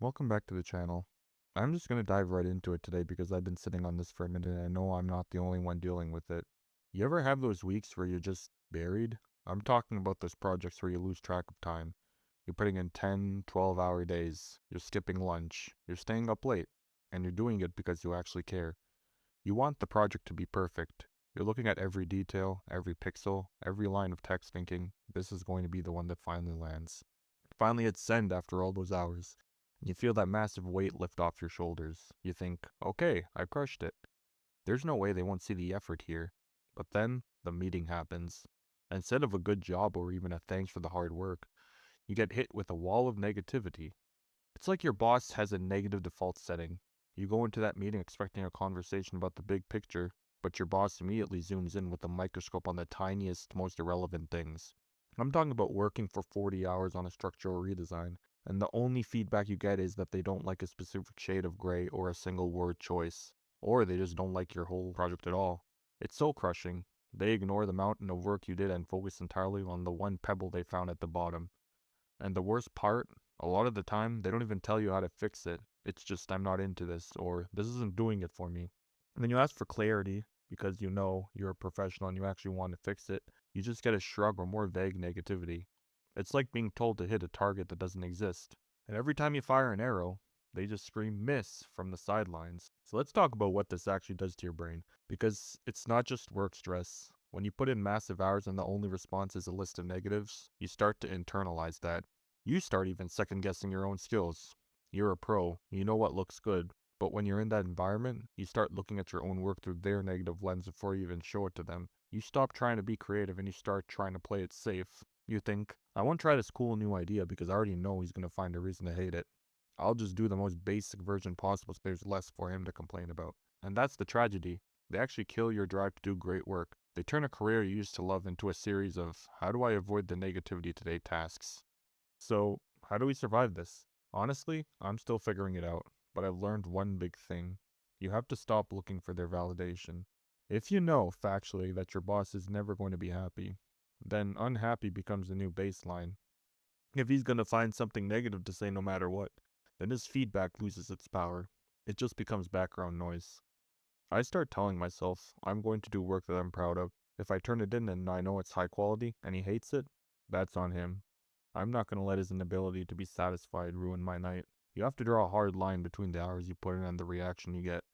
Welcome back to the channel. I'm just gonna dive right into it today because I've been sitting on this for a minute and I know I'm not the only one dealing with it. You ever have those weeks where you're just buried? I'm talking about those projects where you lose track of time. You're putting in 10, 12-hour days, you're skipping lunch, you're staying up late, and you're doing it because you actually care. You want the project to be perfect. You're looking at every detail, every pixel, every line of text thinking, this is going to be the one that finally lands. Finally hit send after all those hours. You feel that massive weight lift off your shoulders. You think, okay, I crushed it. There's no way they won't see the effort here. But then, the meeting happens. Instead of a good job or even a thanks for the hard work, you get hit with a wall of negativity. It's like your boss has a negative default setting. You go into that meeting expecting a conversation about the big picture, but your boss immediately zooms in with a microscope on the tiniest, most irrelevant things. I'm talking about working for 40 hours on a structural redesign, and the only feedback you get is that they don't like a specific shade of gray or a single word choice, or they just don't like your whole project at all. It's so crushing. They ignore the mountain of work you did and focus entirely on the one pebble they found at the bottom. And the worst part, a lot of the time, they don't even tell you how to fix it. It's just, I'm not into this, or this isn't doing it for me. And then you ask for clarity because you know you're a professional and you actually want to fix it. You just get a shrug or more vague negativity. It's like being told to hit a target that doesn't exist. And every time you fire an arrow, they just scream miss from the sidelines. So let's talk about what this actually does to your brain. Because it's not just work stress. When you put in massive hours and the only response is a list of negatives, you start to internalize that. You start even second guessing your own skills. You're a pro, you know what looks good, but when you're in that environment, you start looking at your own work through their negative lens before you even show it to them. You stop trying to be creative and you start trying to play it safe. You think, I won't try this cool new idea because I already know he's going to find a reason to hate it. I'll just do the most basic version possible so there's less for him to complain about. And that's the tragedy. They actually kill your drive to do great work. They turn a career you used to love into a series of, how do I avoid the negativity today tasks? So, how do we survive this? Honestly, I'm still figuring it out, but I've learned one big thing. You have to stop looking for their validation. If you know factually that your boss is never going to be happy, then unhappy becomes the new baseline. If he's going to find something negative to say no matter what, then his feedback loses its power. It just becomes background noise. I start telling myself I'm going to do work that I'm proud of. If I turn it in and I know it's high quality and he hates it, that's on him. I'm not going to let his inability to be satisfied ruin my night. You have to draw a hard line between the hours you put in and the reaction you get.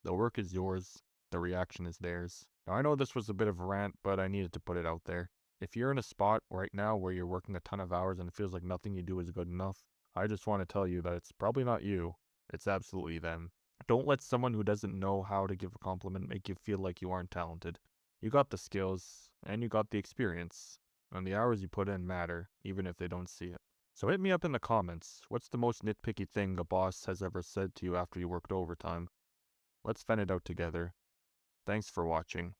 The work is yours, the reaction is theirs. Now, I know this was a bit of a rant, but I needed to put it out there. If you're in a spot right now where you're working a ton of hours and it feels like nothing you do is good enough, I just want to tell you that it's probably not you, it's absolutely them. Don't let someone who doesn't know how to give a compliment make you feel like you aren't talented. You got the skills, and you got the experience, and the hours you put in matter, even if they don't see it. So hit me up in the comments. What's the most nitpicky thing a boss has ever said to you after you worked overtime? Let's vent it out together. Thanks for watching.